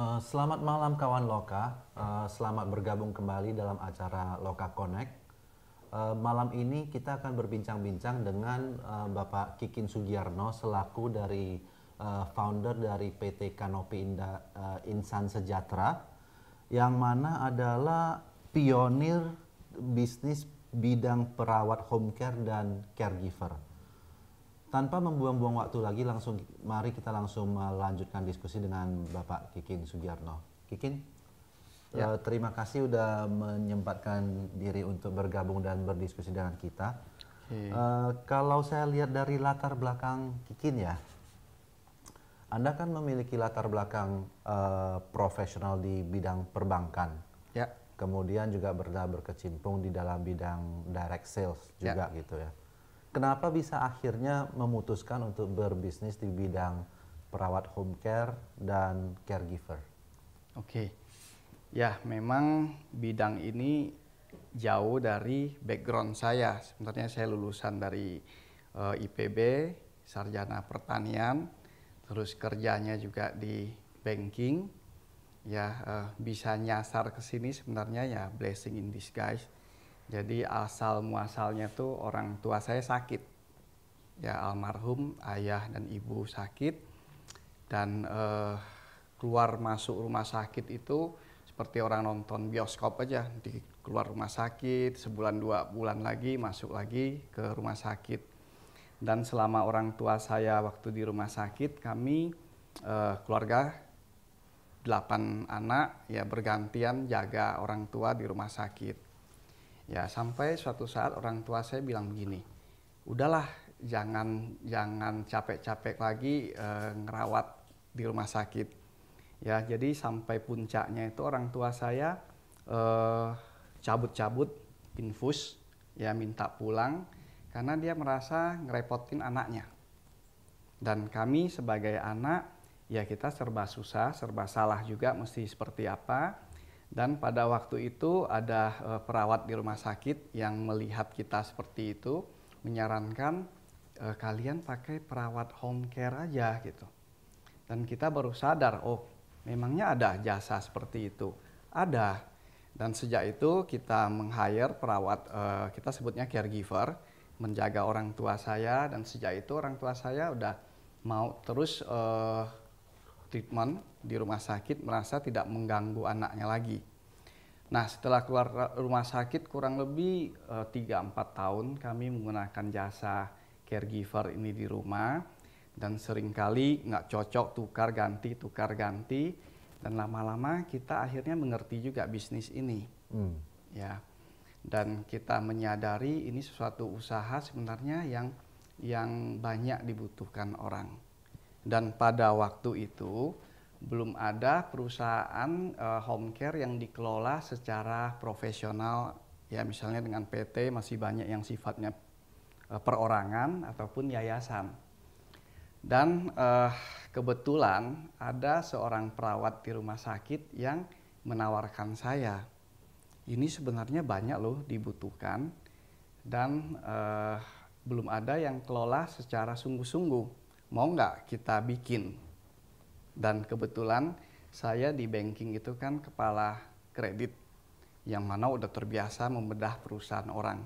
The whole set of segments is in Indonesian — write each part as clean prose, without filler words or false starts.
Selamat malam kawan Loka. Selamat bergabung kembali dalam acara Loka Connect. Malam ini kita akan berbincang-bincang dengan Bapak Kikin Sugiyarno selaku dari founder dari PT Kanopi Insan Sejahtera, yang mana adalah pionir bisnis bidang perawat home care dan caregiver. Tanpa membuang-buang waktu lagi, mari kita langsung melanjutkan diskusi dengan Bapak Kikin Sugiyarno. Kikin, Ya. terima kasih sudah menyempatkan diri untuk bergabung dan berdiskusi dengan kita. Kalau saya lihat dari latar belakang Kikin ya, Anda kan memiliki latar belakang profesional di bidang perbankan. Ya. Kemudian juga berkecimpung di dalam bidang direct sales juga gitu ya. Kenapa bisa akhirnya memutuskan untuk berbisnis di bidang perawat home care dan caregiver? Oke. Ya, memang bidang ini jauh dari background saya. Sebenarnya saya lulusan dari IPB, sarjana pertanian, terus kerjanya juga di banking. Ya, bisa nyasar ke sini sebenarnya ya blessing in disguise. Jadi asal muasalnya tuh orang tua saya sakit. Ya, almarhum ayah dan ibu sakit, dan keluar masuk rumah sakit itu seperti orang nonton bioskop aja. Di keluar rumah sakit, sebulan 2 bulan lagi masuk lagi ke rumah sakit. Dan selama orang tua saya waktu di rumah sakit, kami keluarga 8 anak ya bergantian jaga orang tua di rumah sakit. Ya, sampai suatu saat orang tua saya bilang begini, udahlah jangan capek-capek lagi ngerawat di rumah sakit. Ya, jadi sampai puncaknya itu orang tua saya cabut-cabut infus, ya minta pulang karena dia merasa ngerepotin anaknya. Dan kami sebagai anak, ya kita serba susah, serba salah juga mesti seperti apa. Dan pada waktu itu ada perawat di rumah sakit yang melihat kita seperti itu, menyarankan kalian pakai perawat home care aja gitu. Dan kita baru sadar, oh memangnya ada jasa seperti itu. Ada. Dan sejak itu kita meng-hire perawat, kita sebutnya caregiver, menjaga orang tua saya. Dan sejak itu orang tua saya udah mau terus treatment di rumah sakit, merasa tidak mengganggu anaknya lagi. Nah, setelah keluar rumah sakit kurang lebih 3-4 tahun kami menggunakan jasa caregiver ini di rumah, dan seringkali nggak cocok, tukar ganti, dan lama-lama kita akhirnya mengerti juga bisnis ini. Ya. Dan kita menyadari ini sesuatu usaha sebenarnya yang banyak dibutuhkan orang. Dan pada waktu itu belum ada perusahaan home care yang dikelola secara profesional, ya misalnya dengan PT, masih banyak yang sifatnya perorangan ataupun yayasan. Dan kebetulan ada seorang perawat di rumah sakit yang menawarkan saya, ini sebenarnya banyak loh dibutuhkan dan belum ada yang kelola secara sungguh-sungguh. Mau nggak kita bikin? Dan kebetulan saya di banking itu kan kepala kredit, yang mana udah terbiasa membedah perusahaan orang.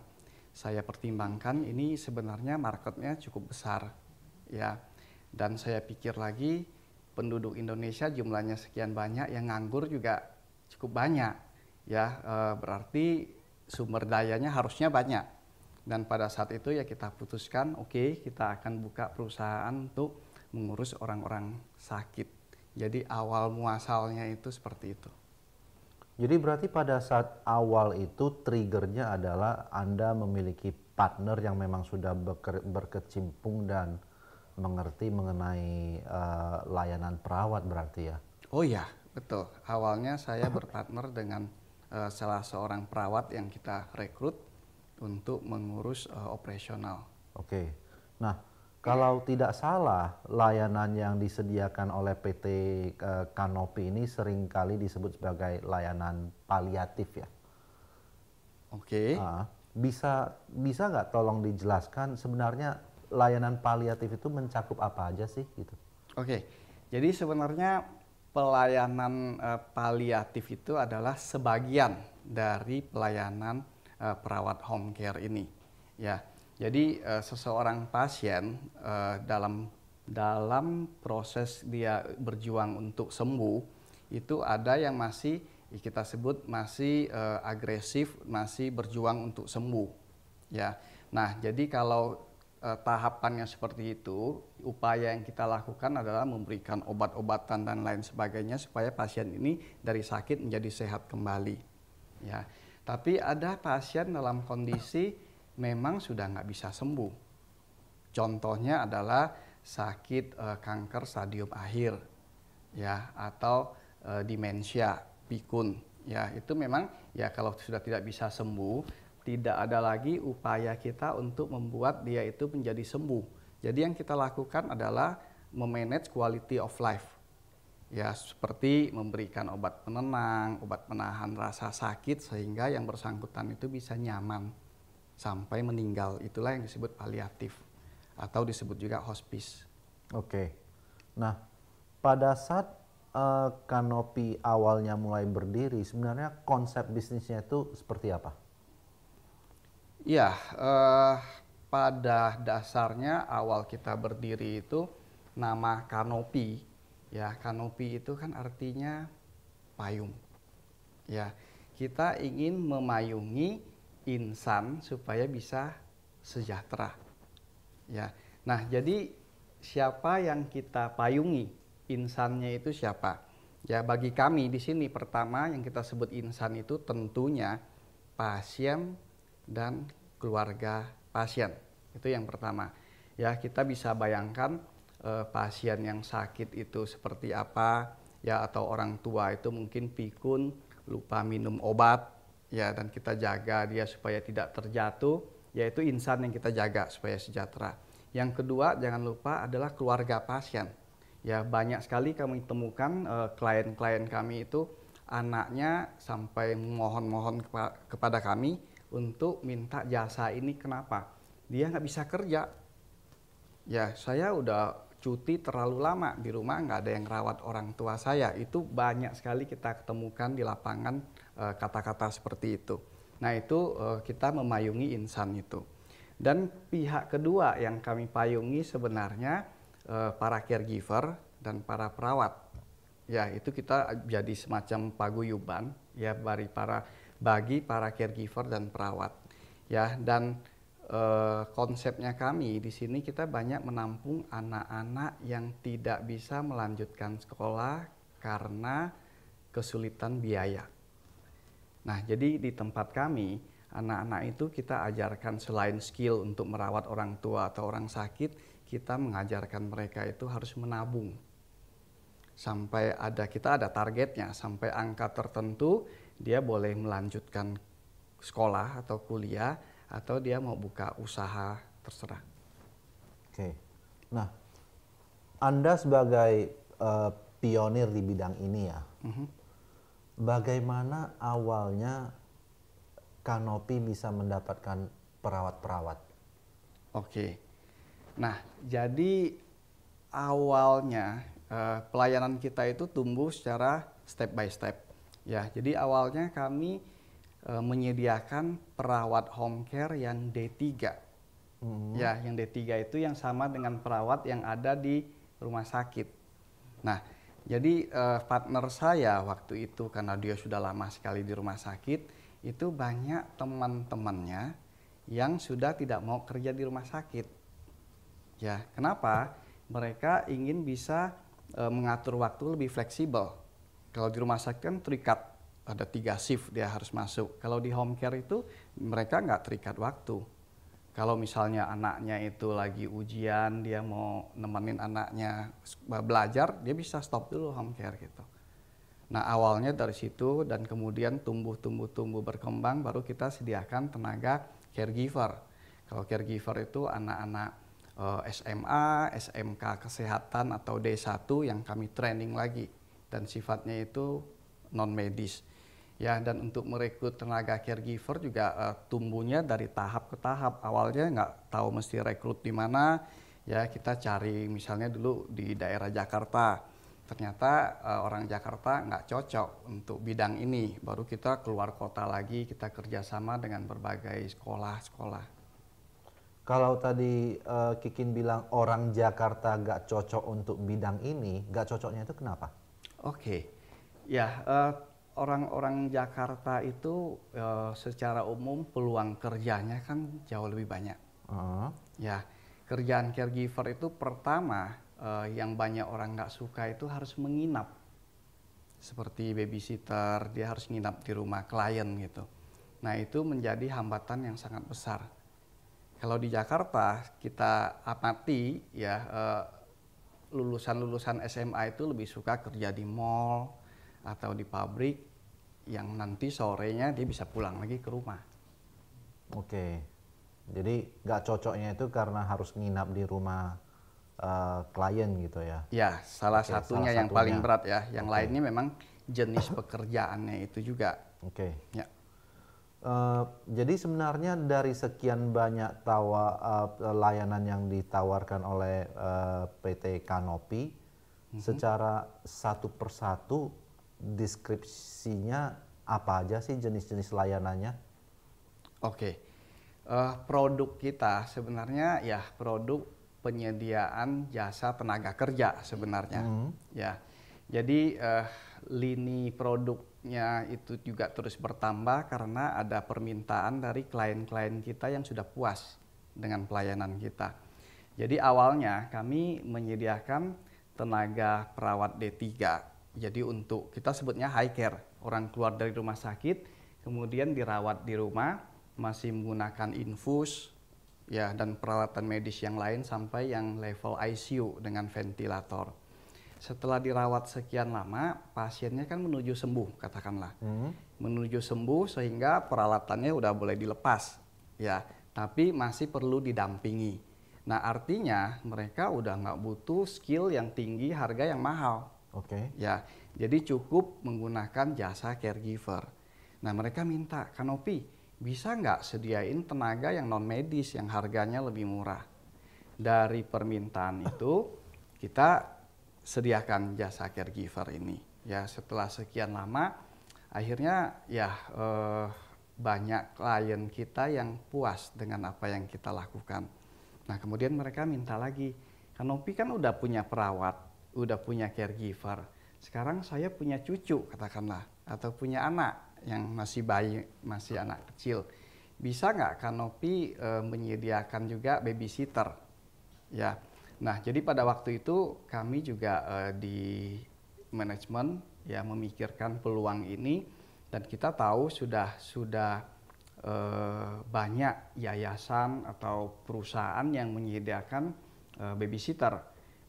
Saya pertimbangkan ini sebenarnya marketnya cukup besar, ya. Dan saya pikir lagi, penduduk Indonesia jumlahnya sekian banyak, yang nganggur juga cukup banyak, ya. Berarti sumber dayanya harusnya banyak. Dan pada saat itu ya kita putuskan, oke, kita akan buka perusahaan untuk mengurus orang-orang sakit. Jadi awal muasalnya itu seperti itu. Jadi berarti pada saat awal itu triggernya adalah Anda memiliki partner yang memang sudah berkecimpung dan mengerti mengenai layanan perawat berarti ya? Oh ya, betul. Awalnya saya berpartner dengan salah seorang perawat yang kita rekrut untuk mengurus operasional. Oke. Nah, kalau tidak salah, layanan yang disediakan oleh PT Kanopi ini seringkali disebut sebagai layanan paliatif ya. Oke. Bisa nggak tolong dijelaskan sebenarnya layanan paliatif itu mencakup apa aja sih gitu? Oke. Jadi sebenarnya pelayanan paliatif itu adalah sebagian dari pelayanan perawat home care ini. Ya, jadi seseorang pasien dalam proses dia berjuang untuk sembuh itu ada yang masih kita sebut masih agresif, masih berjuang untuk sembuh. Ya, nah jadi kalau tahapannya seperti itu, upaya yang kita lakukan adalah memberikan obat-obatan dan lain sebagainya supaya pasien ini dari sakit menjadi sehat kembali. Ya, tapi ada pasien dalam kondisi memang sudah nggak bisa sembuh. Contohnya adalah sakit kanker stadium akhir, ya, atau demensia, pikun. Ya, itu memang ya kalau sudah tidak bisa sembuh, tidak ada lagi upaya kita untuk membuat dia itu menjadi sembuh. Jadi yang kita lakukan adalah memanage quality of life. Ya, seperti memberikan obat penenang, obat penahan rasa sakit sehingga yang bersangkutan itu bisa nyaman sampai meninggal. Itulah yang disebut paliatif atau disebut juga hospice. Oke. Nah, pada saat Kanopi awalnya mulai berdiri, sebenarnya konsep bisnisnya itu seperti apa? Ya, pada dasarnya awal kita berdiri itu nama kanopi. Ya, kanopi itu kan artinya payung. Ya, kita ingin memayungi insan supaya bisa sejahtera. Ya, nah jadi siapa yang kita payungi? Insannya itu siapa? Ya, bagi kami di sini pertama yang kita sebut insan itu tentunya pasien dan keluarga pasien. Itu yang pertama. Ya, kita bisa bayangkan pasien yang sakit itu seperti apa, ya, atau orang tua itu mungkin pikun, lupa minum obat, ya, dan kita jaga dia supaya tidak terjatuh, yaitu insan yang kita jaga supaya sejahtera. Yang kedua, jangan lupa adalah keluarga pasien. Ya, banyak sekali kami temukan klien-klien kami itu anaknya sampai mohon-mohon kepada kami untuk minta jasa ini. Kenapa? Dia nggak bisa kerja. Ya, saya udah cuti terlalu lama di rumah, nggak ada yang rawat orang tua saya. Itu banyak sekali kita ketemukan di lapangan kata-kata seperti itu. Nah, itu kita memayungi insan itu. Dan pihak kedua yang kami payungi sebenarnya para caregiver dan para perawat. Ya, itu kita jadi semacam paguyuban ya bagi para caregiver dan perawat. Ya, dan konsepnya kami di sini kita banyak menampung anak-anak yang tidak bisa melanjutkan sekolah karena kesulitan biaya. Nah, jadi di tempat kami anak-anak itu kita ajarkan selain skill untuk merawat orang tua atau orang sakit, kita mengajarkan mereka itu harus menabung. Sampai kita ada targetnya, sampai angka tertentu dia boleh melanjutkan sekolah atau kuliah atau dia mau buka usaha, terserah. Oke. Nah, Anda sebagai pionir di bidang ini ya, bagaimana awalnya Kanopi bisa mendapatkan perawat-perawat? Oke. Nah, jadi awalnya pelayanan kita itu tumbuh secara step by step. Ya, jadi awalnya kami menyediakan perawat home care yang D3. Ya, yang D3 itu yang sama dengan perawat yang ada di rumah sakit. Nah, jadi partner saya waktu itu karena dia sudah lama sekali di rumah sakit, itu banyak teman-temannya yang sudah tidak mau kerja di rumah sakit. Ya, kenapa? Mereka ingin bisa mengatur waktu lebih fleksibel. Kalau di rumah sakit kan terikat, ada 3 shift dia harus masuk. Kalau di home care itu mereka nggak terikat waktu. Kalau misalnya anaknya itu lagi ujian, dia mau nemenin anaknya belajar, dia bisa stop dulu home care gitu. Nah, awalnya dari situ dan kemudian tumbuh berkembang, baru kita sediakan tenaga caregiver. Kalau caregiver itu anak-anak SMA, SMK kesehatan atau D1 yang kami training lagi dan sifatnya itu non medis. Ya, dan untuk merekrut tenaga caregiver juga tumbuhnya dari tahap ke tahap. Awalnya nggak tahu mesti rekrut di mana, ya kita cari misalnya dulu di daerah Jakarta. ternyata orang Jakarta nggak cocok untuk bidang ini. Baru kita keluar kota lagi, kita kerjasama dengan berbagai sekolah-sekolah. Kalau tadi Kikin bilang orang Jakarta nggak cocok untuk bidang ini, nggak cocoknya itu kenapa? Oke, ya orang-orang Jakarta itu secara umum peluang kerjanya kan jauh lebih banyak. Ya, kerjaan caregiver itu pertama yang banyak orang nggak suka itu harus menginap. Seperti babysitter, dia harus nginap di rumah klien gitu. Nah itu menjadi hambatan yang sangat besar. Kalau di Jakarta kita amati ya lulusan-lulusan SMA itu lebih suka kerja di mall atau di pabrik yang nanti sorenya dia bisa pulang lagi ke rumah. Oke, jadi nggak cocoknya itu karena harus nginap di rumah klien gitu ya? Ya, salah Oke, satunya salah yang paling satunya. berat ya. Yang Oke. lainnya memang jenis pekerjaannya itu juga. Oke. Ya. Jadi sebenarnya dari sekian banyak layanan yang ditawarkan oleh PT Kanopi, secara satu persatu deskripsinya apa aja sih jenis-jenis layanannya? Oke. Produk kita sebenarnya ya produk penyediaan jasa tenaga kerja sebenarnya. Ya. Jadi lini produknya itu juga terus bertambah karena ada permintaan dari klien-klien kita yang sudah puas dengan pelayanan kita. Jadi awalnya kami menyediakan tenaga perawat D3. Jadi untuk kita sebutnya high care, orang keluar dari rumah sakit kemudian dirawat di rumah masih menggunakan infus ya dan peralatan medis yang lain sampai yang level ICU dengan ventilator. Setelah dirawat sekian lama, pasiennya kan menuju sembuh, katakanlah. Menuju sembuh sehingga peralatannya udah boleh dilepas, ya. Tapi masih perlu didampingi. Nah, artinya mereka udah nggak butuh skill yang tinggi, harga yang mahal. Oke. Ya, jadi cukup menggunakan jasa caregiver. Nah, mereka minta, Kanopi, bisa nggak sediain tenaga yang non medis yang harganya lebih murah? Dari permintaan itu, kita sediakan jasa caregiver ini. Ya, setelah sekian lama, akhirnya ya banyak klien kita yang puas dengan apa yang kita lakukan. Nah, kemudian mereka minta lagi, Kanopi kan udah punya perawat, udah punya caregiver. Sekarang saya punya cucu, katakanlah, atau punya anak yang masih bayi, masih anak kecil. Bisa nggak Kanopi menyediakan juga babysitter? Ya. Nah, jadi pada waktu itu kami juga di manajemen ya memikirkan peluang ini dan kita tahu sudah banyak yayasan atau perusahaan yang menyediakan babysitter.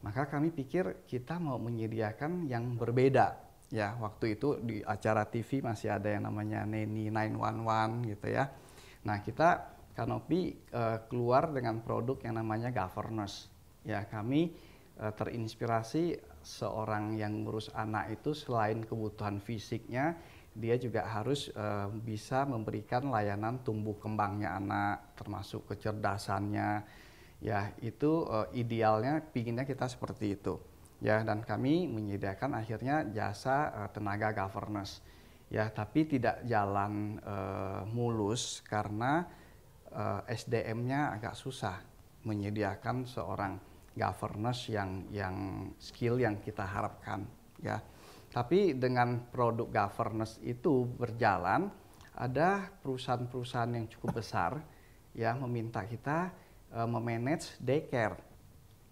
Maka kami pikir kita mau menyediakan yang berbeda. Ya, waktu itu di acara TV masih ada yang namanya Neni 911 gitu ya. Nah, kita Kanopi keluar dengan produk yang namanya governess. Ya, kami terinspirasi seorang yang ngurus anak itu selain kebutuhan fisiknya, dia juga harus bisa memberikan layanan tumbuh kembangnya anak, termasuk kecerdasannya. Ya, itu idealnya pinginnya kita seperti itu. Ya, dan kami menyediakan akhirnya jasa tenaga governess. Ya, tapi tidak jalan mulus karena SDM-nya agak susah menyediakan seorang governance yang skill yang kita harapkan ya. Tapi dengan produk governance itu berjalan, ada perusahaan-perusahaan yang cukup besar ya meminta kita memanage daycare.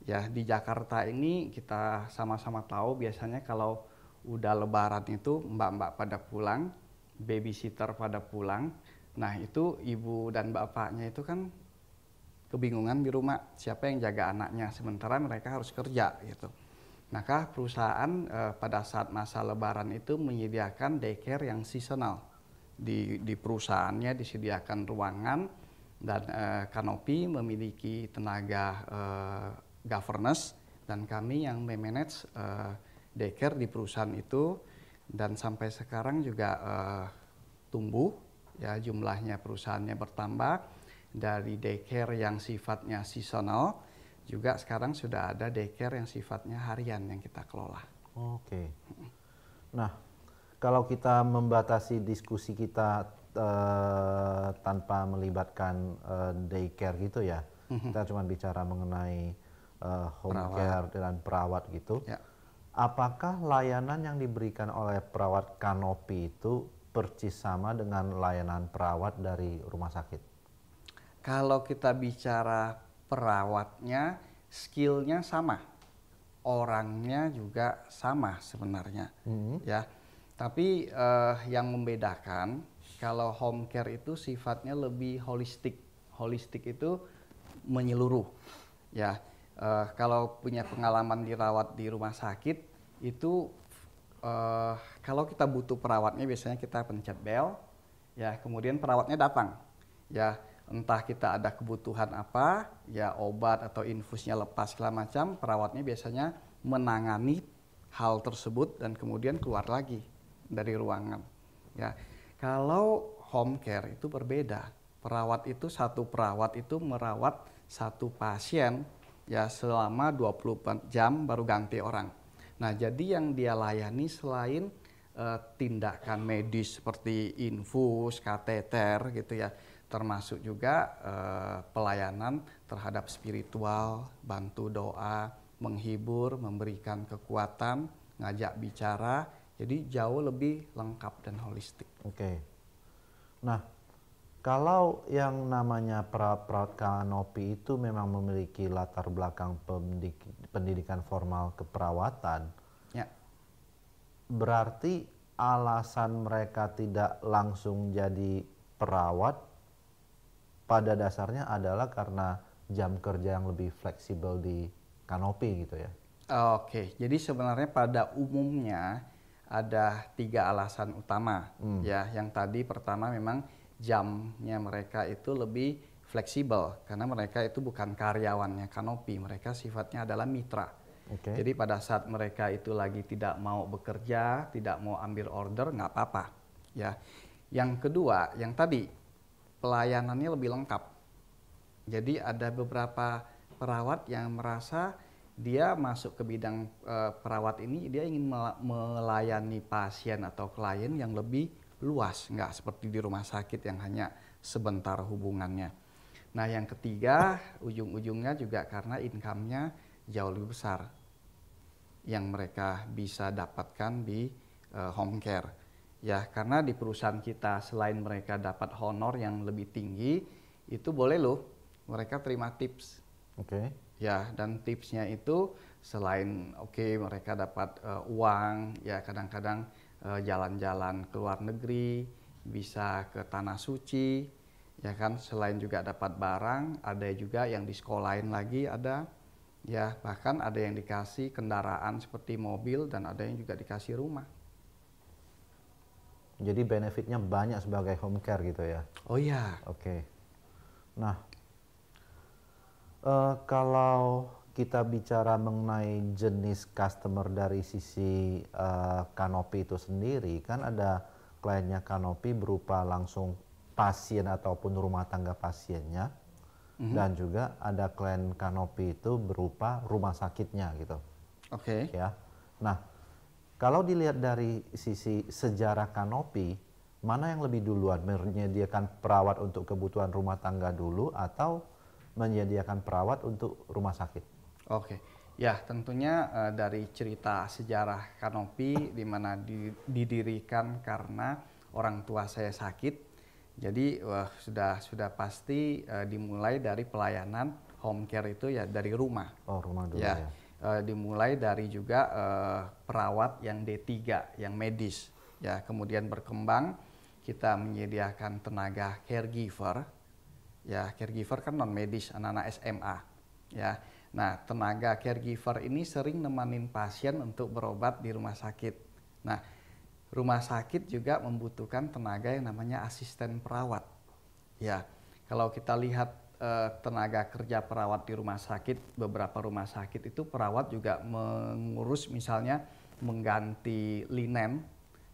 Ya, di Jakarta ini kita sama-sama tahu biasanya kalau udah lebaran itu mbak-mbak pada pulang, babysitter pada pulang. Nah, itu ibu dan bapaknya itu kan kebingungan di rumah siapa yang jaga anaknya sementara mereka harus kerja gitu. Maka perusahaan pada saat masa lebaran itu menyediakan daycare yang seasonal. Di perusahaannya disediakan ruangan dan Kanopi memiliki tenaga governance dan kami yang memanage daycare di perusahaan itu dan sampai sekarang juga tumbuh ya jumlahnya perusahaannya bertambah. Dari daycare yang sifatnya seasonal, juga sekarang sudah ada daycare yang sifatnya harian yang kita kelola. Oke. Nah, kalau kita membatasi diskusi kita tanpa melibatkan daycare gitu ya, kita cuma bicara mengenai home care dan perawat gitu. Ya. Apakah layanan yang diberikan oleh perawat kanopi itu persis sama dengan layanan perawat dari rumah sakit? Kalau kita bicara perawatnya, skillnya sama, orangnya juga sama sebenarnya, ya. Tapi yang membedakan kalau home care itu sifatnya lebih holistik. Holistik itu menyeluruh, ya. Kalau punya pengalaman dirawat di rumah sakit itu kalau kita butuh perawatnya biasanya kita pencet bel, ya kemudian perawatnya datang, ya entah kita ada kebutuhan apa, ya obat atau infusnya lepas segala macam, perawatnya biasanya menangani hal tersebut dan kemudian keluar lagi dari ruangan. Ya, kalau home care itu berbeda. Satu perawat itu merawat satu pasien ya selama 24 jam baru ganti orang. Nah, jadi yang dia layani selain tindakan medis seperti infus, kateter gitu ya, termasuk juga pelayanan terhadap spiritual, bantu doa, menghibur, memberikan kekuatan, ngajak bicara, jadi jauh lebih lengkap dan holistik. Oke. Nah, kalau yang namanya perawat kanopi itu memang memiliki latar belakang pendidikan formal keperawatan, Ya. berarti alasan mereka tidak langsung jadi perawat pada dasarnya adalah karena jam kerja yang lebih fleksibel di kanopi gitu ya? Oke, jadi sebenarnya pada umumnya ada 3 alasan utama. Ya, yang tadi pertama memang jamnya mereka itu lebih fleksibel karena mereka itu bukan karyawannya kanopi, mereka sifatnya adalah mitra. Okay. Jadi pada saat mereka itu lagi tidak mau bekerja, tidak mau ambil order, nggak apa-apa. Ya, yang kedua, yang tadi pelayanannya lebih lengkap. Jadi ada beberapa perawat yang merasa dia masuk ke bidang perawat ini, dia ingin melayani pasien atau klien yang lebih luas, nggak seperti di rumah sakit yang hanya sebentar hubungannya. Nah, yang ketiga, ujung-ujungnya juga karena income-nya jauh lebih besar yang mereka bisa dapatkan di home care. Ya, karena di perusahaan kita selain mereka dapat honor yang lebih tinggi, itu boleh loh mereka terima tips. Oke. Ya, dan tipsnya itu selain mereka dapat uang, ya kadang-kadang jalan-jalan ke luar negeri, bisa ke tanah suci, ya kan, selain juga dapat barang, ada juga yang disekolahin lagi ada, ya bahkan ada yang dikasih kendaraan seperti mobil dan ada yang juga dikasih rumah. Jadi benefitnya banyak sebagai home care gitu ya? Oh iya. Oke. Nah, kalau kita bicara mengenai jenis customer dari sisi kanopi itu sendiri, kan ada kliennya kanopi berupa langsung pasien ataupun rumah tangga pasiennya, dan juga ada klien kanopi itu berupa rumah sakitnya gitu. Oke. Ya. Nah, kalau dilihat dari sisi sejarah kanopi, mana yang lebih duluan, menyediakan perawat untuk kebutuhan rumah tangga dulu atau menyediakan perawat untuk rumah sakit? Oke, ya tentunya dari cerita sejarah kanopi di mana didirikan karena orang tua saya sakit, jadi sudah pasti dimulai dari pelayanan home care itu ya dari rumah. Oh, rumah dulu ya. ya. Dimulai dari juga perawat yang D3, yang medis, ya kemudian berkembang kita menyediakan tenaga caregiver. Ya, caregiver kan non medis, anak-anak SMA. Ya, nah tenaga caregiver ini sering nemanin pasien untuk berobat di rumah sakit. Nah, rumah sakit juga membutuhkan tenaga yang namanya asisten perawat. Ya, kalau kita lihat tenaga kerja perawat di rumah sakit, beberapa rumah sakit itu perawat juga mengurus misalnya mengganti linen,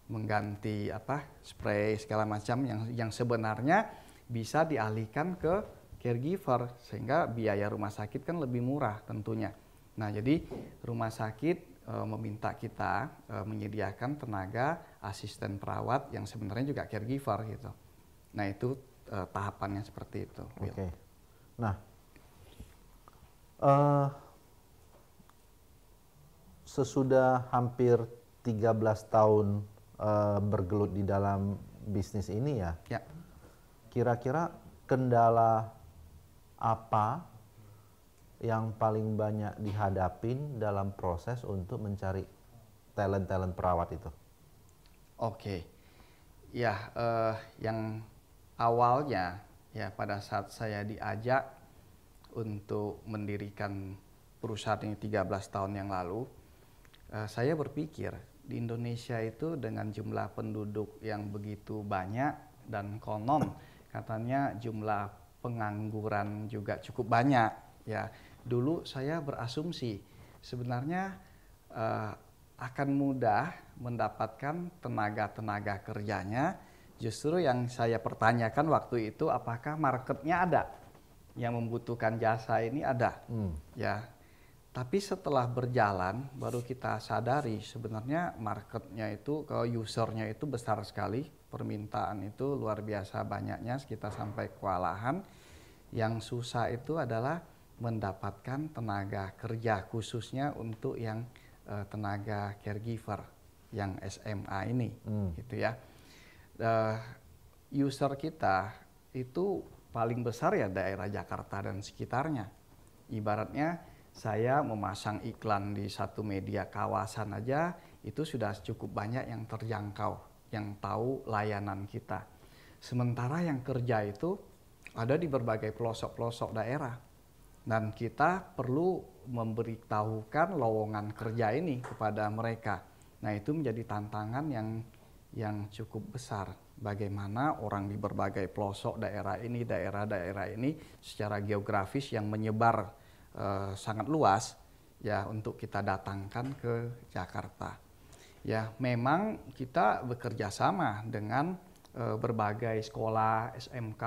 mengganti spray segala macam yang sebenarnya bisa dialihkan ke caregiver sehingga biaya rumah sakit kan lebih murah tentunya. Nah, jadi rumah sakit meminta kita menyediakan tenaga asisten perawat yang sebenarnya juga caregiver gitu. Nah itu tahapannya seperti itu. Oke. Nah, eh, sesudah hampir 13 tahun bergelut di dalam bisnis ini ya, kira-kira kendala apa yang paling banyak dihadapin dalam proses untuk mencari talent-talent perawat itu? Oke, ya yang awalnya ya pada saat saya diajak untuk mendirikan perusahaan ini 13 tahun yang lalu, saya berpikir di Indonesia itu dengan jumlah penduduk yang begitu banyak dan konon katanya jumlah pengangguran juga cukup banyak ya. Dulu saya berasumsi sebenarnya akan mudah mendapatkan tenaga kerjanya. Justru yang saya pertanyakan waktu itu apakah marketnya ada yang membutuhkan jasa ini ada ya. Tapi setelah berjalan baru kita sadari sebenarnya marketnya itu ke usernya itu besar sekali, permintaan itu luar biasa banyaknya, kita sampai kewalahan. Yang susah itu adalah mendapatkan tenaga kerja khususnya untuk yang tenaga caregiver yang SMA ini gitu ya. User kita itu paling besar ya daerah Jakarta dan sekitarnya. Ibaratnya saya memasang iklan di satu media kawasan aja itu sudah cukup banyak yang terjangkau, yang tahu layanan kita. Sementara yang kerja itu ada di berbagai pelosok-pelosok daerah. Dan kita perlu memberitahukan lowongan kerja ini kepada mereka. Nah itu menjadi tantangan yang cukup besar. Bagaimana orang di berbagai pelosok daerah ini secara geografis yang menyebar sangat luas ya untuk kita datangkan ke Jakarta. Ya memang kita bekerja sama dengan berbagai sekolah SMK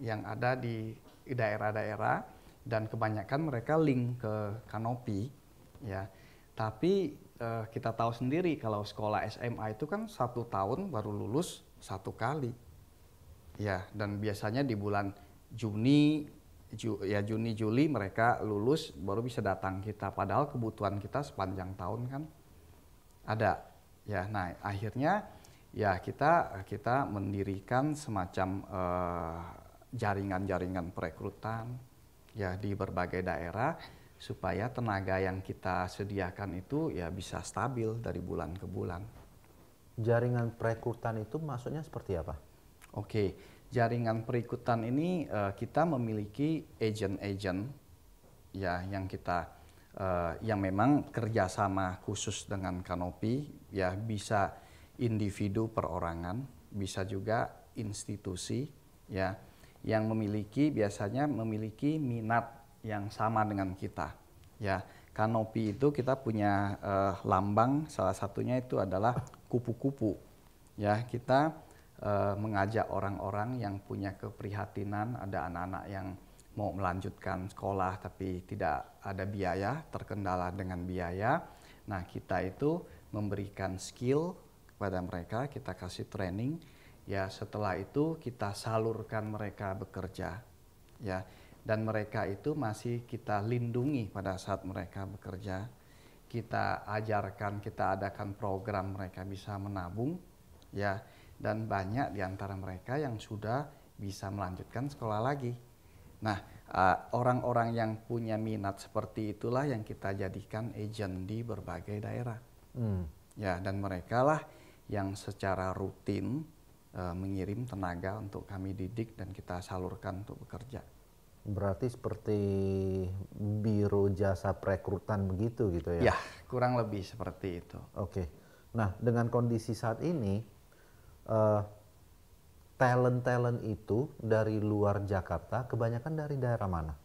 yang ada di daerah-daerah dan kebanyakan mereka link ke Kanopi ya. Tapi kita tahu sendiri kalau sekolah SMA itu kan 1 tahun baru lulus 1 kali ya, dan biasanya di bulan Juni Juli mereka lulus baru bisa datang kita, padahal kebutuhan kita sepanjang tahun kan ada ya. Nah akhirnya ya kita mendirikan semacam jaringan-jaringan perekrutan ya di berbagai daerah supaya tenaga yang kita sediakan itu ya bisa stabil dari bulan ke bulan. Jaringan perekrutan itu maksudnya seperti apa? Oke. Jaringan perekrutan ini kita memiliki agen-agen ya yang kita yang memang kerjasama khusus dengan Kanopi ya, bisa individu perorangan, bisa juga institusi ya yang biasanya memiliki minat yang sama dengan kita ya. Kanopi itu kita punya lambang, salah satunya itu adalah kupu-kupu ya. Kita mengajak orang-orang yang punya keprihatinan, ada anak-anak yang mau melanjutkan sekolah tapi tidak ada biaya, terkendala dengan biaya. Nah kita itu memberikan skill kepada mereka, kita kasih training ya, setelah itu kita salurkan mereka bekerja ya, dan mereka itu masih kita lindungi pada saat mereka bekerja. Kita ajarkan, kita adakan program mereka bisa menabung ya. Dan banyak di antara mereka yang sudah bisa melanjutkan sekolah lagi. Nah, orang-orang yang punya minat seperti itulah yang kita jadikan agent di berbagai daerah. Ya, dan mereka lah yang secara rutin mengirim tenaga untuk kami didik dan kita salurkan untuk bekerja. Berarti seperti biro jasa perekrutan begitu gitu ya? Ya, kurang lebih seperti itu. Oke. Nah, dengan kondisi saat ini talent-talent itu dari luar Jakarta kebanyakan dari daerah mana?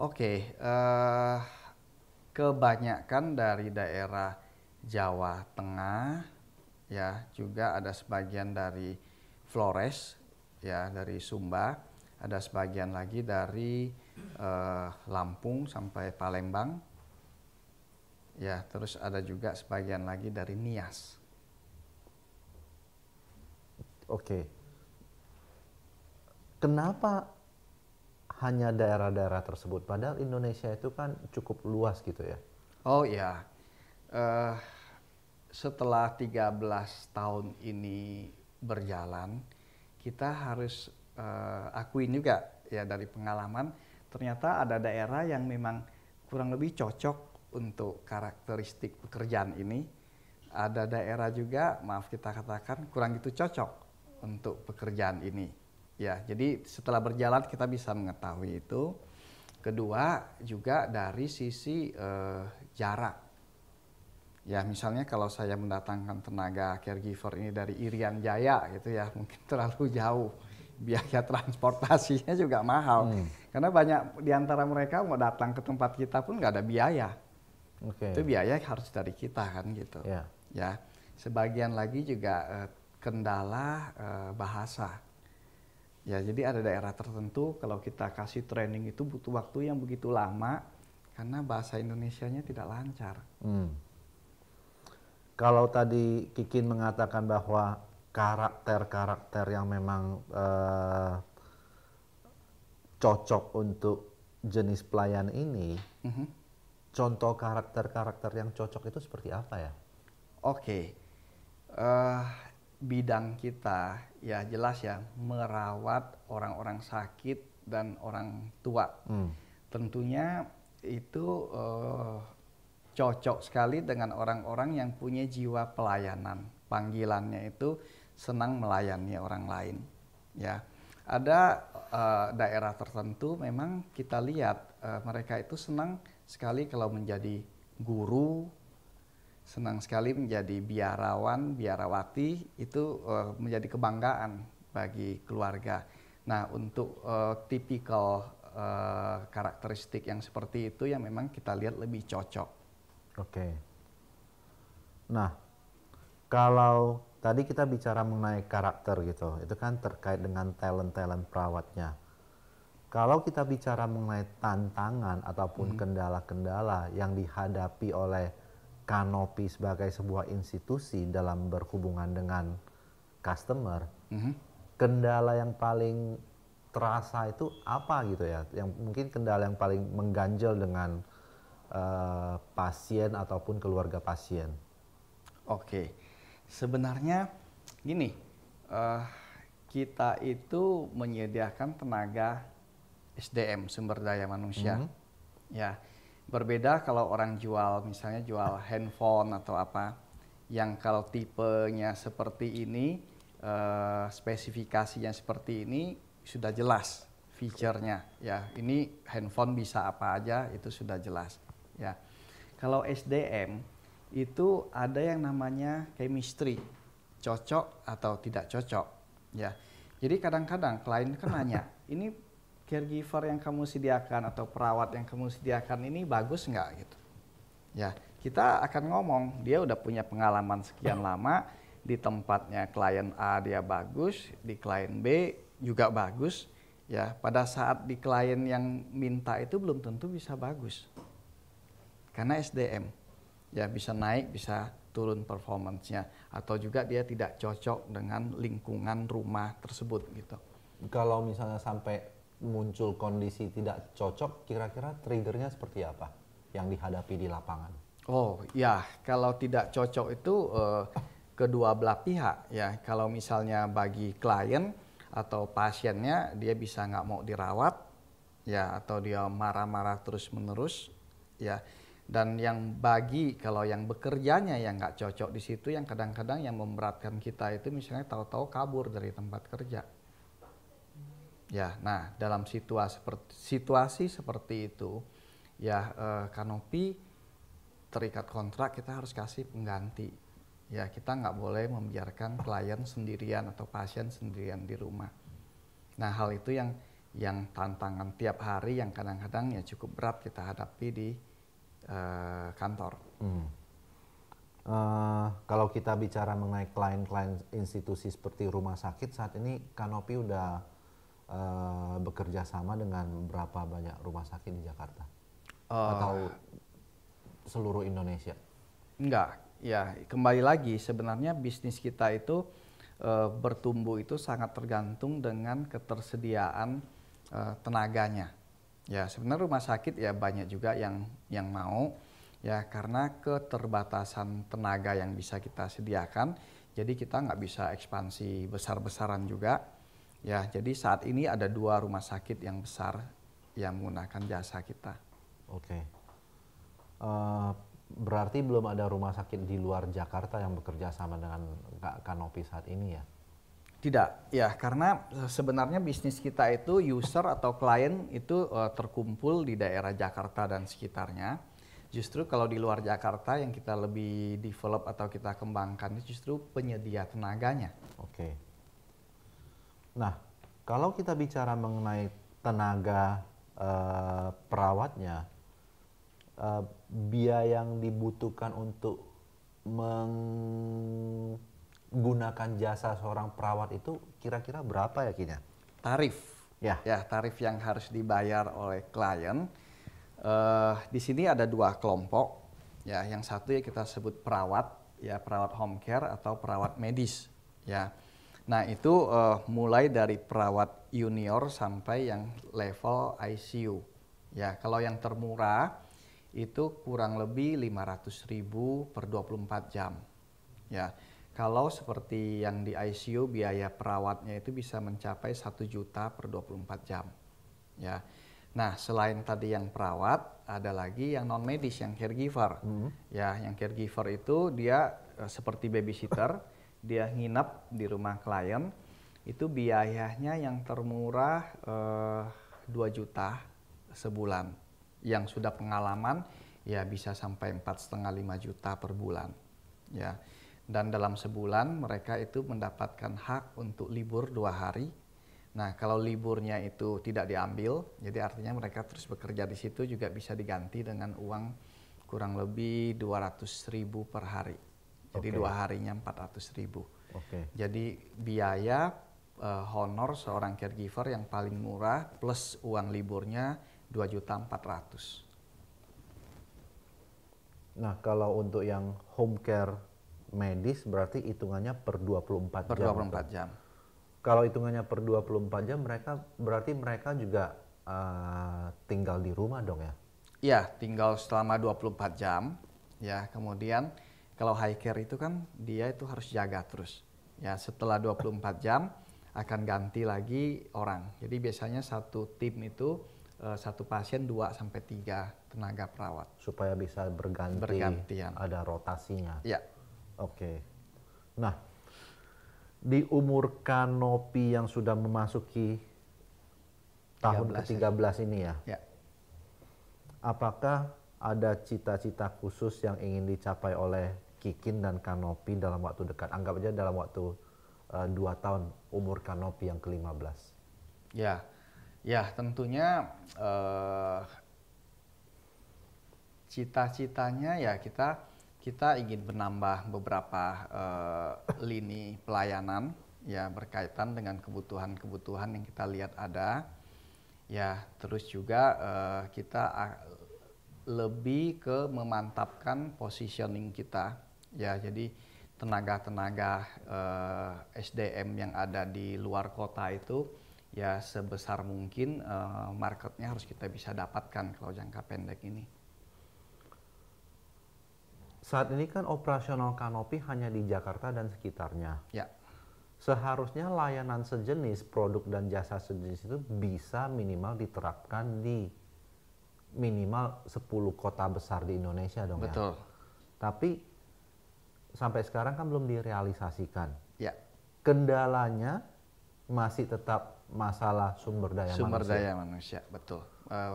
Oke, kebanyakan dari daerah Jawa Tengah ya, juga ada sebagian dari Flores ya, dari Sumba, ada sebagian lagi dari Lampung sampai Palembang Ya, terus ada juga sebagian lagi dari Nias. Oke. Kenapa hanya daerah-daerah tersebut? Padahal Indonesia itu kan cukup luas gitu ya. Oh ya, eh, setelah 13 tahun ini berjalan, kita harus akuin juga ya dari pengalaman, ternyata ada daerah yang memang kurang lebih cocok untuk karakteristik pekerjaan ini. Ada daerah juga, maaf kita katakan, kurang gitu cocok untuk pekerjaan ini. Ya, jadi setelah berjalan kita bisa mengetahui itu. Kedua juga dari sisi jarak. Ya, misalnya kalau saya mendatangkan tenaga caregiver ini dari Irian Jaya gitu ya, mungkin terlalu jauh. Biaya transportasinya juga mahal. Karena banyak di antara mereka mau datang ke tempat kita pun nggak ada biaya. Itu biaya harus dari kita kan gitu. Ya, sebagian lagi juga kendala bahasa. Ya, jadi ada daerah tertentu kalau kita kasih training itu butuh waktu yang begitu lama karena bahasa Indonesianya tidak lancar. Kalau tadi Kikin mengatakan bahwa karakter-karakter yang memang cocok untuk jenis pelayan ini, contoh karakter-karakter yang cocok itu seperti apa ya? Oke, bidang kita ya jelas ya merawat orang-orang sakit dan orang tua. Tentunya itu cocok sekali dengan orang-orang yang punya jiwa pelayanan. Panggilannya itu senang melayani orang lain. Ya, ada daerah tertentu memang kita lihat mereka itu senang sekali kalau menjadi guru, senang sekali menjadi biarawan, biarawati, itu menjadi kebanggaan bagi keluarga. Nah, untuk tipikal karakteristik yang seperti itu yang memang kita lihat lebih cocok. Oke. Nah, kalau tadi kita bicara mengenai karakter gitu, itu kan terkait dengan talent-talent perawatnya. Kalau kita bicara mengenai tantangan ataupun kendala-kendala yang dihadapi oleh Kanopi sebagai sebuah institusi dalam berhubungan dengan customer, kendala yang paling terasa itu apa gitu ya? Yang mungkin kendala yang paling mengganjal dengan pasien ataupun keluarga pasien. Oke, sebenarnya gini, kita itu menyediakan tenaga SDM, sumber daya manusia. Ya, berbeda kalau orang jual, misalnya jual handphone atau apa, yang kalau tipenya seperti ini, spesifikasinya seperti ini sudah jelas fiturnya. Ya, ini handphone bisa apa aja itu sudah jelas. Ya, kalau SDM itu ada yang namanya chemistry, cocok atau tidak cocok. Ya, jadi kadang-kadang klien kan nanya, ini caregiver yang kamu sediakan atau perawat yang kamu sediakan ini bagus nggak gitu. Ya, kita akan ngomong dia udah punya pengalaman sekian lama di tempatnya klien A dia bagus, di klien B juga bagus. Ya, pada saat di klien yang minta itu belum tentu bisa bagus. Karena SDM, ya bisa naik, bisa turun performance-nya. Atau juga dia tidak cocok dengan lingkungan rumah tersebut gitu. Kalau misalnya sampai muncul kondisi tidak cocok, kira-kira triggernya seperti apa yang dihadapi di lapangan? Oh ya, kalau tidak cocok itu kedua belah pihak ya. Kalau misalnya bagi klien atau pasiennya dia bisa nggak mau dirawat, ya atau dia marah-marah terus-menerus, ya. Dan yang bagi kalau yang bekerjanya yang nggak cocok di situ, yang kadang-kadang yang memberatkan kita itu misalnya tahu-tahu kabur dari tempat kerja. Ya, nah dalam situasi seperti itu, ya Kanopi terikat kontrak kita harus kasih pengganti. Ya kita nggak boleh membiarkan klien sendirian atau pasien sendirian di rumah. Nah hal itu yang tantangan tiap hari yang kadang-kadang ya cukup berat kita hadapi di kantor. Kalau kita bicara mengenai klien-klien institusi seperti rumah sakit, saat ini Kanopi udah bekerja sama dengan berapa banyak rumah sakit di Jakarta? Atau seluruh Indonesia? Enggak, ya kembali lagi sebenarnya bisnis kita itu bertumbuh itu sangat tergantung dengan ketersediaan tenaganya. Ya sebenarnya rumah sakit ya banyak juga yang mau ya karena keterbatasan tenaga yang bisa kita sediakan. Jadi kita nggak bisa ekspansi besar-besaran juga. Ya jadi saat ini ada 2 rumah sakit yang besar yang menggunakan jasa kita. Oke. Berarti belum ada rumah sakit di luar Jakarta yang bekerja sama dengan Kanopi saat ini ya? Tidak, ya karena sebenarnya bisnis kita itu user atau klien itu terkumpul di daerah Jakarta dan sekitarnya. Justru kalau di luar Jakarta yang kita lebih develop atau kita kembangkan itu justru penyedia tenaganya. Oke. Nah, kalau kita bicara mengenai tenaga perawatnya, biaya yang dibutuhkan untuk menggunakan jasa seorang perawat itu kira-kira berapa ya Kinya? Tarif, Ya. ya tarif yang harus dibayar oleh klien. Di sini ada 2 kelompok, ya yang satu ya kita sebut perawat, ya perawat home care atau perawat medis, ya. Nah itu mulai dari perawat junior sampai yang level ICU, ya kalau yang termurah itu kurang lebih 500.000 per 24 jam. Ya, kalau seperti yang di ICU biaya perawatnya itu bisa mencapai 1 juta per 24 jam. Ya. Nah, selain tadi yang perawat, ada lagi yang non medis yang caregiver. Ya, yang caregiver itu dia seperti babysitter, dia nginap di rumah klien. Itu biayanya yang termurah 2 juta sebulan. Yang sudah pengalaman ya bisa sampai 4,5-5 juta per bulan ya, dan dalam sebulan mereka itu mendapatkan hak untuk libur 2 hari. Nah kalau liburnya itu tidak diambil, jadi artinya mereka terus bekerja di situ juga bisa diganti dengan uang kurang lebih 200.000 per hari, jadi 2 harinya 400.000. Jadi biaya honor seorang caregiver yang paling murah plus uang liburnya 2.400.000. Nah, kalau untuk yang home care medis berarti hitungannya per 24 jam. Per 24 jam. Kalau hitungannya per 24 jam mereka juga tinggal di rumah dong ya? Iya, tinggal selama 24 jam. Ya, kemudian kalau high care itu kan dia itu harus jaga terus. Ya, setelah 24 jam akan ganti lagi orang. Jadi biasanya satu tim itu satu pasien 2-3 tenaga perawat. Supaya bisa bergantian. Ada rotasinya. Ya. Oke. Nah, di umur Kanopi yang sudah memasuki tahun ke-13 ini ya. Ya. Apakah ada cita-cita khusus yang ingin dicapai oleh Kikin dan Kanopi dalam waktu dekat? Anggap aja dalam waktu 2 tahun umur Kanopi yang ke-15. Ya. Ya, tentunya cita-citanya ya kita ingin menambah beberapa lini pelayanan ya berkaitan dengan kebutuhan-kebutuhan yang kita lihat ada. Ya, terus juga kita lebih ke memantapkan positioning kita. Ya, jadi tenaga-tenaga SDM yang ada di luar kota itu ya sebesar mungkin marketnya harus kita bisa dapatkan kalau jangka pendek ini. Saat ini kan operasional Kanopi hanya di Jakarta dan sekitarnya. Ya. Seharusnya layanan sejenis, produk dan jasa sejenis itu bisa minimal diterapkan di minimal 10 kota besar di Indonesia dong. Betul. Ya. Tapi sampai sekarang kan belum direalisasikan. Ya. Kendalanya masih tetap masalah sumber daya manusia, betul.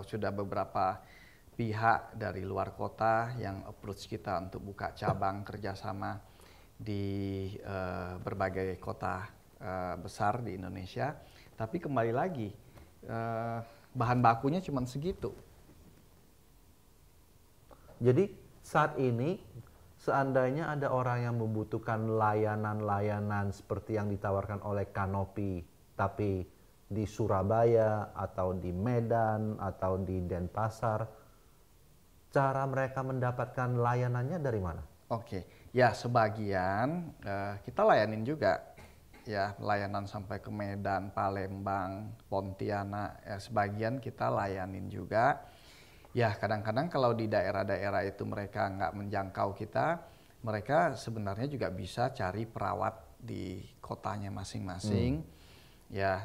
Sudah beberapa pihak dari luar kota yang approach kita untuk buka cabang kerjasama di berbagai kota besar di Indonesia. Tapi kembali lagi, bahan bakunya cuma segitu. Jadi saat ini seandainya ada orang yang membutuhkan layanan-layanan seperti yang ditawarkan oleh Kanopi, tapi di Surabaya atau di Medan atau di Denpasar, cara mereka mendapatkan layanannya dari mana? Oke, ya sebagian kita layanin juga, ya layanan sampai ke Medan, Palembang, Pontianak, ya sebagian kita layanin juga. Ya kadang-kadang kalau di daerah-daerah itu mereka nggak menjangkau kita, mereka sebenarnya juga bisa cari perawat di kotanya masing-masing, ya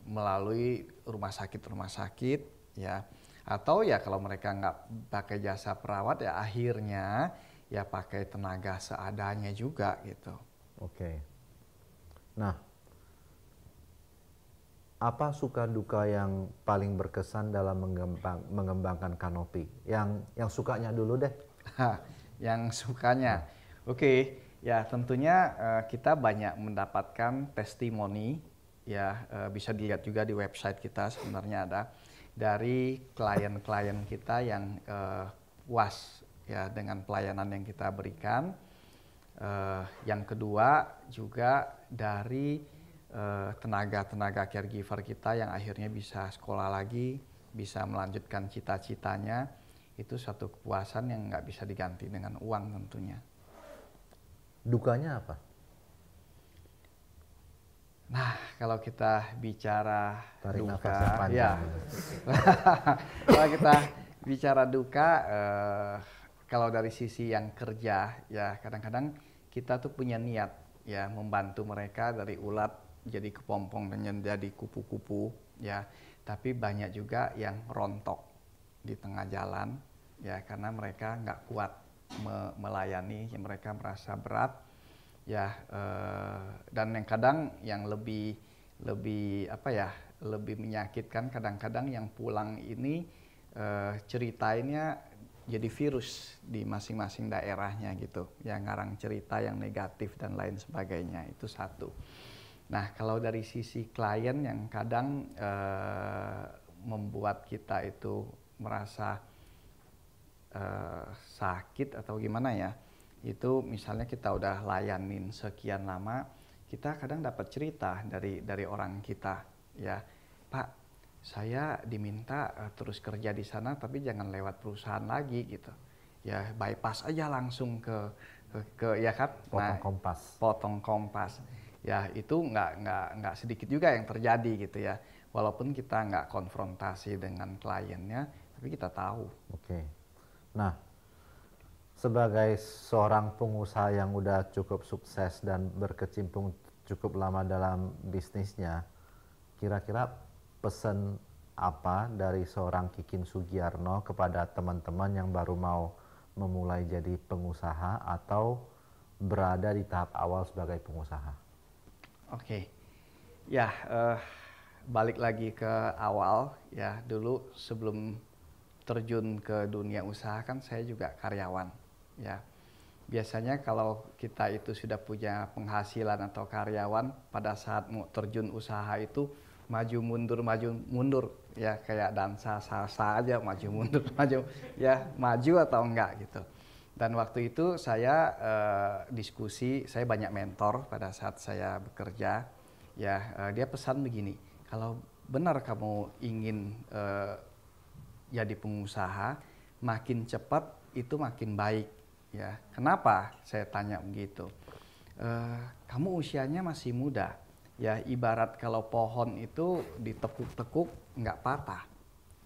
melalui rumah sakit, ya. Atau ya kalau mereka nggak pakai jasa perawat ya akhirnya ya pakai tenaga seadanya juga gitu. Oke. Nah, apa suka duka yang paling berkesan dalam mengembangkan kanopi? Yang sukanya dulu deh. Yang sukanya, oke, ya tentunya kita banyak mendapatkan testimoni, ya bisa dilihat juga di website kita sebenarnya ada dari klien-klien kita yang puas ya dengan pelayanan yang kita berikan. Yang kedua juga dari tenaga-tenaga caregiver kita yang akhirnya bisa sekolah lagi, bisa melanjutkan cita-citanya. Itu satu kepuasan yang nggak bisa diganti dengan uang tentunya. Dukanya apa? Nah, kalau kita bicara Tarik duka, nafas yang panjang. ya. Kalau kita bicara duka, kalau dari sisi yang kerja, ya kadang-kadang kita tuh punya niat, ya membantu mereka dari ulat jadi kepompong dan jadi kupu-kupu, ya. Tapi banyak juga yang rontok di tengah jalan, ya karena mereka nggak kuat melayani, ya mereka merasa berat. Ya dan yang kadang yang lebih apa ya, lebih menyakitkan kadang-kadang yang pulang ini ceritainnya jadi virus di masing-masing daerahnya gitu, yang ngarang cerita yang negatif dan lain sebagainya. Itu satu. Nah kalau dari sisi klien yang kadang membuat kita itu merasa sakit atau gimana ya, itu misalnya kita udah layanin sekian lama, kita kadang dapat cerita dari orang kita, ya Pak, saya diminta terus kerja di sana tapi jangan lewat perusahaan lagi gitu, ya bypass aja langsung ke ya kan, potong kompas, ya itu nggak sedikit juga yang terjadi gitu ya, walaupun kita nggak konfrontasi dengan kliennya tapi kita tahu. Oke. Nah, sebagai seorang pengusaha yang udah cukup sukses dan berkecimpung cukup lama dalam bisnisnya, kira-kira pesan apa dari seorang Kikin Sugiyarno kepada teman-teman yang baru mau memulai jadi pengusaha atau berada di tahap awal sebagai pengusaha? Oke, ya balik lagi ke awal ya, dulu sebelum terjun ke dunia usaha kan saya juga karyawan. Ya, biasanya kalau kita itu sudah punya penghasilan atau karyawan, pada saat mau terjun usaha itu maju mundur, ya kayak dansa salsa aja, maju mundur maju, ya maju atau enggak gitu. Dan waktu itu saya diskusi, saya banyak mentor pada saat saya bekerja, ya dia pesan begini, kalau benar kamu ingin jadi pengusaha, makin cepat itu makin baik. Ya, kenapa saya tanya begitu? Kamu usianya masih muda, ya ibarat kalau pohon itu ditekuk-tekuk nggak patah,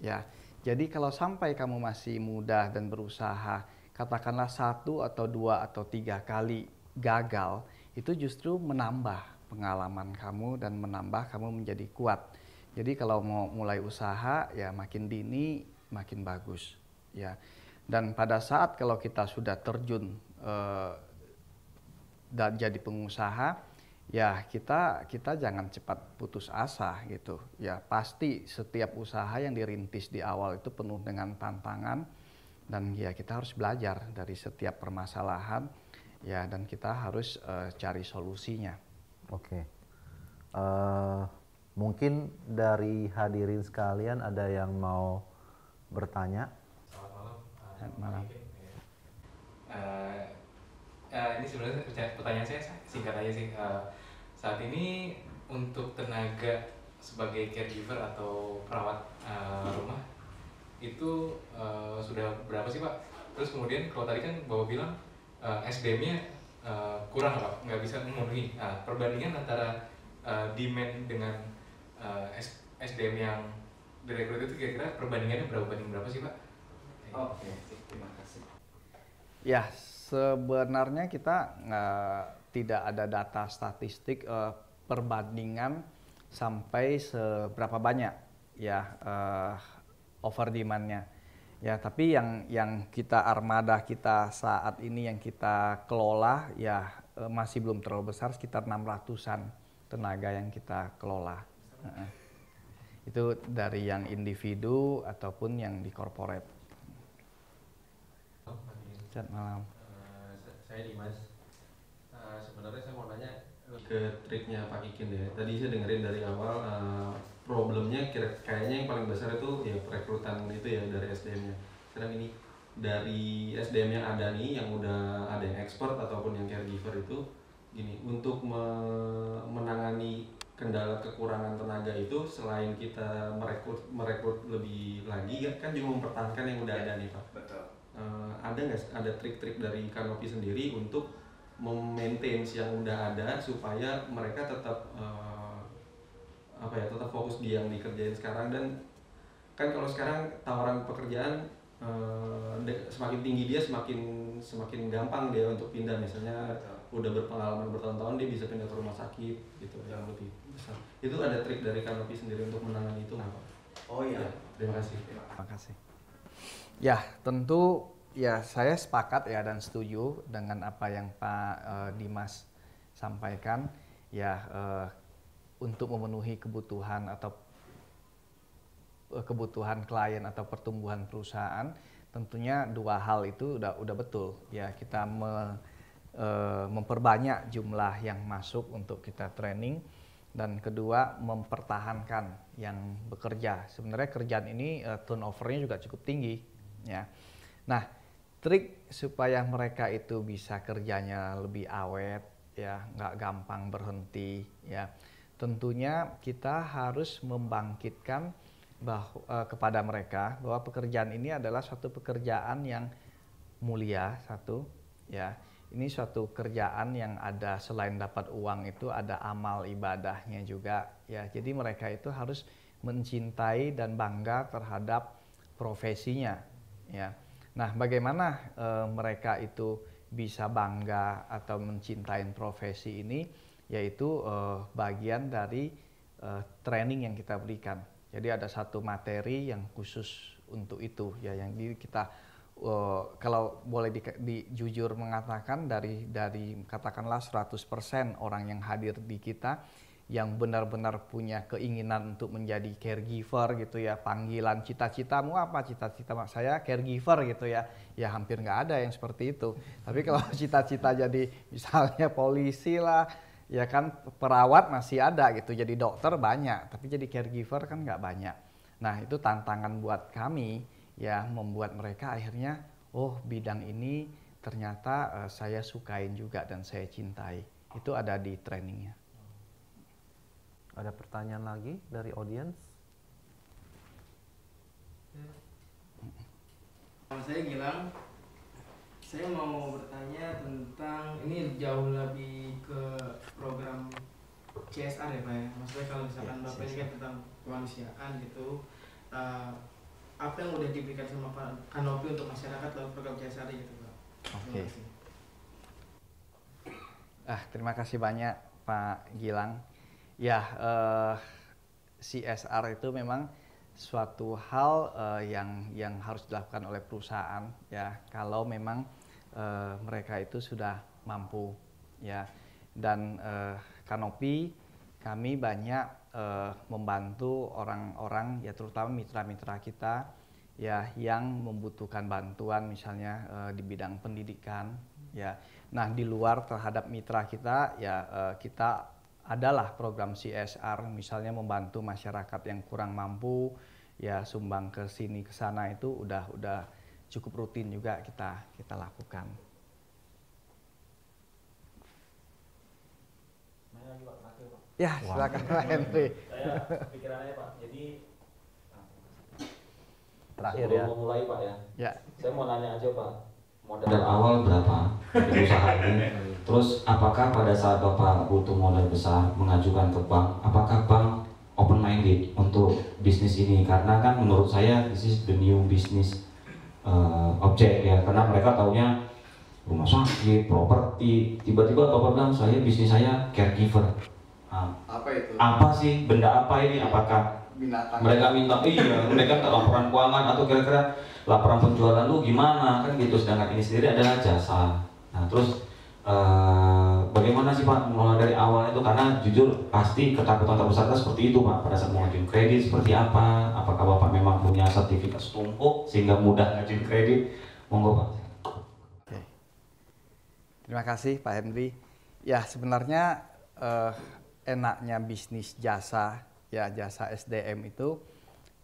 ya. Jadi kalau sampai kamu masih muda dan berusaha, katakanlah 1 atau 2 atau 3 kali gagal, itu justru menambah pengalaman kamu dan menambah kamu menjadi kuat. Jadi kalau mau mulai usaha, ya makin dini makin bagus, ya. Dan pada saat kalau kita sudah terjun dan jadi pengusaha, ya kita jangan cepat putus asa gitu. Ya pasti setiap usaha yang dirintis di awal itu penuh dengan tantangan, dan ya kita harus belajar dari setiap permasalahan, ya dan kita harus cari solusinya. Oke. Mungkin dari hadirin sekalian ada yang mau bertanya? Selamat malam. Ini sebenarnya pertanyaan saya singkat aja sih. Saat ini untuk tenaga sebagai caregiver atau perawat rumah itu sudah berapa sih Pak? Terus kemudian kalau tadi kan Bapak bilang SDM-nya kurang Pak, nggak bisa memenuhi. Nah, perbandingan antara demand dengan SDM yang direkrut itu kira-kira perbandingannya berapa banding berapa sih Pak? Oke, terima kasih. Ya, sebenarnya kita tidak ada data statistik perbandingan sampai seberapa banyak ya over demand-nya. Ya, tapi yang kita armada kita saat ini yang kita kelola ya masih belum terlalu besar, sekitar 600-an tenaga yang kita kelola. Itu dari yang individu ataupun yang di corporate. Selamat malam. Saya Dimas. Sebenarnya saya mau nanya ke triknya Pak Kikin deh. Tadi saya dengerin dari awal problemnya kayaknya yang paling besar itu ya perekrutan itu ya dari SDM-nya. Sekarang ini dari SDM yang ada nih, yang udah ada yang expert ataupun yang caregiver itu, gini, untuk menangani kendala kekurangan tenaga itu selain kita merekrut lebih lagi kan juga mempertahankan yang udah ada nih Pak. Betul. Ada nggak ada trik-trik dari Kanopi sendiri untuk memaintain yang udah ada supaya mereka tetap tetap fokus di yang dikerjain sekarang, dan kan kalau sekarang tawaran pekerjaan semakin tinggi dia semakin gampang dia untuk pindah, misalnya udah berpengalaman bertahun-tahun dia bisa pindah ke rumah sakit gitu yang lebih besar. Itu ada trik dari Kanopi sendiri untuk menangani itu nggak Pak? Oh iya. Ya, terima kasih. Terima kasih. Ya, tentu ya saya sepakat ya dan setuju dengan apa yang Pak Dimas sampaikan ya, untuk memenuhi kebutuhan atau kebutuhan klien atau pertumbuhan perusahaan, tentunya dua hal itu udah betul ya, kita memperbanyak jumlah yang masuk untuk kita training, dan kedua mempertahankan yang bekerja. Sebenarnya kerjaan ini turnovernya juga cukup tinggi ya. Nah, trik supaya mereka itu bisa kerjanya lebih awet ya, nggak gampang berhenti ya, tentunya kita harus membangkitkan kepada mereka bahwa pekerjaan ini adalah suatu pekerjaan yang mulia, satu ya. Ini suatu kerjaan yang ada selain dapat uang itu ada amal ibadahnya juga ya. Jadi mereka itu harus mencintai dan bangga terhadap profesinya ya. Nah, bagaimana mereka itu bisa bangga atau mencintai profesi ini, yaitu bagian dari training yang kita berikan. Jadi ada satu materi yang khusus untuk itu ya, yang kita kalau boleh jujur mengatakan dari katakanlah 100% orang yang hadir di kita yang benar-benar punya keinginan untuk menjadi caregiver gitu ya, panggilan cita-citamu apa, cita-cita saya caregiver gitu ya, ya hampir nggak ada yang seperti itu. Tapi kalau cita-cita jadi misalnya polisi lah ya kan, perawat masih ada gitu, jadi dokter banyak, tapi jadi caregiver kan nggak banyak. Nah, itu tantangan buat kami ya, membuat mereka akhirnya oh bidang ini ternyata saya sukain juga dan saya cintai. Itu ada di trainingnya. Ada pertanyaan lagi dari audiens? Saya Gilang, saya mau bertanya tentang, ini jauh lebih ke program CSR ya Pak ya. Maksudnya kalau misalkan Bapak ini kan tentang kemanusiaan gitu, apa yang udah diberikan sama Pak Kanopi untuk masyarakat lewat program CSR gitu Pak? Oke. Terima kasih banyak Pak Gilang. Ya, CSR itu memang suatu hal yang harus dilakukan oleh perusahaan ya, kalau memang mereka itu sudah mampu ya. Dan Kanopi kami banyak membantu orang-orang ya, terutama mitra-mitra kita ya yang membutuhkan bantuan misalnya di bidang pendidikan ya. Nah, di luar terhadap mitra kita ya, kita adalah program CSR, misalnya membantu masyarakat yang kurang mampu ya, sumbang ke sini ke sana, itu udah cukup rutin juga kita lakukan. Ya, silakan Pak Henry. Saya pikirannya Pak, jadi terakhir Sebelum ya. memulai Pak ya, Ya. saya mau nanya aja Pak, modal awal berapa di usaha ini? Terus apakah pada saat Bapak butuh modal besar mengajukan ke bank, apakah bank open minded untuk bisnis ini? Karena kan menurut saya this is the new business object ya, karena mereka taunya rumah sakit, properti, tiba-tiba Bapak bilang bisnis saya caregiver. Apa itu? Apa sih, benda apa ini? Apakah Binatang. mereka minta mereka minta laporan keuangan atau kira-kira laporan penjualan lu gimana kan gitu, sedangkan ini sendiri adalah jasa. Nah terus bagaimana sih Pak mengelola dari awal itu, karena jujur pasti ketakutan terbesar kita seperti itu Pak pada saat mengajukan kredit. Seperti apa, apakah Bapak memang punya sertifikat setumpuk sehingga mudah ngajuin kredit? Monggo Pak. Oke. Terima kasih Pak Henry. Ya sebenarnya enaknya bisnis jasa, ya jasa SDM itu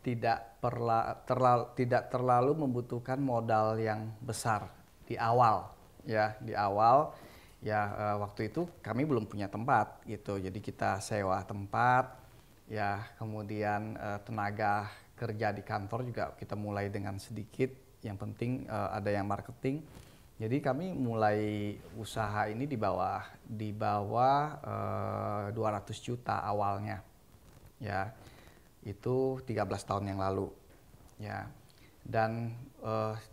tidak terlalu membutuhkan modal yang besar di awal. Ya di awal ya waktu itu kami belum punya tempat gitu, jadi kita sewa tempat. Ya kemudian tenaga kerja di kantor juga kita mulai dengan sedikit. Yang penting ada yang marketing. Jadi kami mulai usaha ini di bawah 200 juta awalnya, ya itu 13 tahun yang lalu, ya. Dan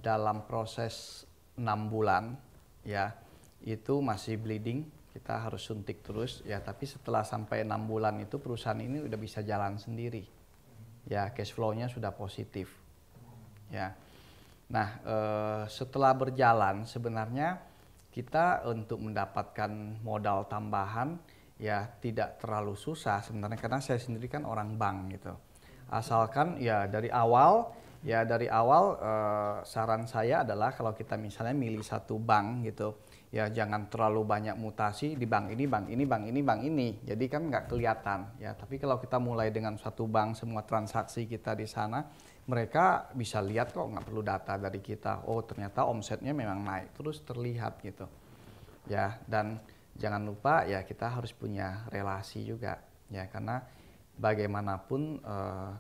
dalam proses 6 bulan, ya itu masih bleeding, kita harus suntik terus, ya. Tapi setelah sampai 6 bulan itu perusahaan ini udah bisa jalan sendiri, ya cash flow-nya sudah positif, ya. Nah, setelah berjalan sebenarnya kita untuk mendapatkan modal tambahan ya tidak terlalu susah sebenarnya, karena saya sendiri kan orang bank gitu. Asalkan ya dari awal saran saya adalah kalau kita misalnya milih satu bank gitu, ya jangan terlalu banyak mutasi di bank ini, bank ini, bank ini, bank ini. Jadi kan nggak kelihatan ya. Tapi kalau kita mulai dengan satu bank, semua transaksi kita di sana, mereka bisa lihat kok, nggak perlu data dari kita. Oh ternyata omsetnya memang naik terus terlihat gitu. Ya dan jangan lupa ya kita harus punya relasi juga ya, karena bagaimanapun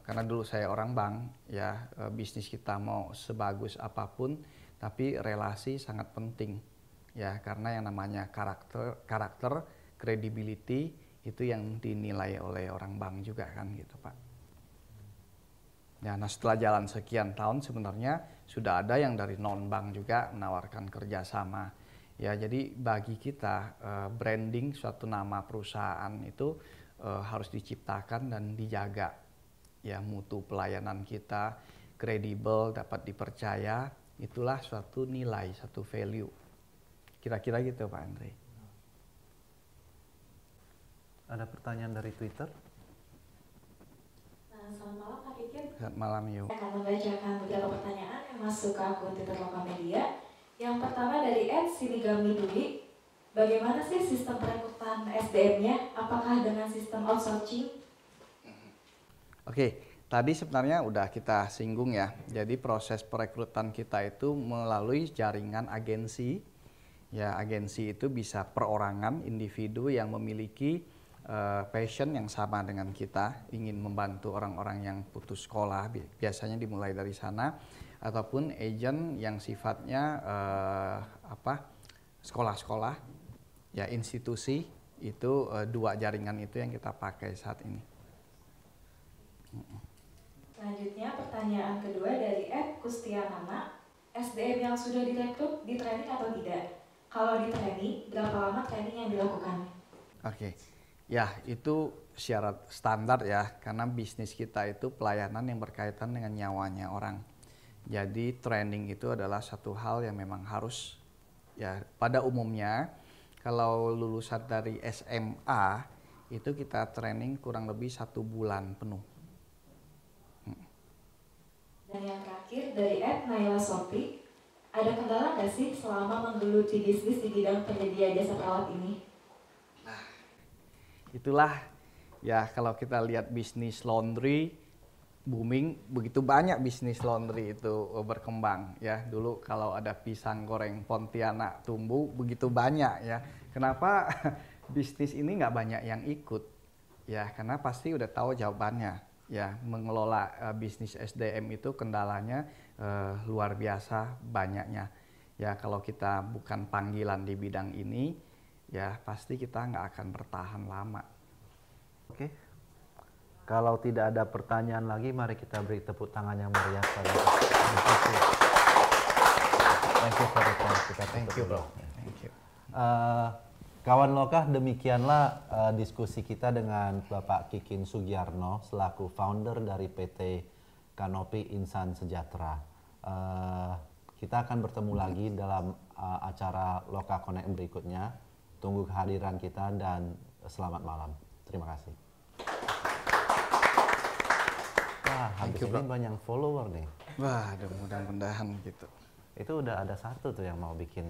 karena dulu saya orang bank ya, bisnis kita mau sebagus apapun tapi relasi sangat penting ya, karena yang namanya karakter credibility itu yang dinilai oleh orang bank juga kan gitu Pak. Ya, nah setelah jalan sekian tahun sebenarnya sudah ada yang dari non bank juga menawarkan kerjasama. Ya jadi bagi kita branding suatu nama perusahaan itu harus diciptakan dan dijaga. Ya mutu pelayanan kita kredibel, dapat dipercaya, itulah suatu nilai, satu value. Kira-kira gitu Pak Andre. Ada pertanyaan dari Twitter? Selamat malam Pak Kikin. Selamat malam Yuk. Saya akan membacakan beberapa pertanyaan yang masuk ke akun Twitter Lokal Media. Yang pertama dari @sinigami Dwi. Bagaimana sih sistem perekrutan SDM-nya? Apakah dengan sistem outsourcing? Oke, tadi sebenarnya udah kita singgung ya. Jadi proses perekrutan kita itu melalui jaringan agensi. Ya, agensi itu bisa perorangan, individu yang memiliki passion yang sama dengan kita, ingin membantu orang-orang yang putus sekolah, biasanya dimulai dari sana, ataupun agent yang sifatnya sekolah-sekolah, ya institusi, itu dua jaringan itu yang kita pakai saat ini. Selanjutnya pertanyaan kedua dari @kustianana. SDM yang sudah direkrut di training atau tidak? Kalau di training, berapa lama training yang dilakukan? Oke. Ya, itu syarat standar ya, karena bisnis kita itu pelayanan yang berkaitan dengan nyawanya orang. Jadi training itu adalah satu hal yang memang harus, ya pada umumnya kalau lulusan dari SMA itu kita training kurang lebih 1 bulan penuh. Dan yang terakhir dari @naila Sofi. Ada kendala nggak sih selama menggeluti bisnis di bidang penyedia jasa perawat ini? Itulah ya, kalau kita lihat bisnis laundry booming, begitu banyak bisnis laundry itu berkembang ya. Dulu kalau ada pisang goreng Pontianak tumbuh begitu banyak ya. Kenapa bisnis ini nggak banyak yang ikut? Ya karena pasti udah tahu jawabannya. Ya, mengelola bisnis SDM itu kendalanya luar biasa banyaknya. Ya, kalau kita bukan panggilan di bidang ini, ya pasti kita nggak akan bertahan lama. Oke. Kalau tidak ada pertanyaan lagi, mari kita beri tepuk tangan yang meriah pada Thank you for the time. Kita Thank you, bro. Thank you. Kawan Lokah, demikianlah diskusi kita dengan Bapak Kikin Sugiarno selaku founder dari PT Kanopi Insan Sejahtera. Kita akan bertemu lagi dalam acara Lokah Connect berikutnya. Tunggu kehadiran kita dan selamat malam. Terima kasih. Wah, habis ini banyak follower nih. Wah, mudah-mudahan gitu. Itu udah ada satu tuh yang mau bikin.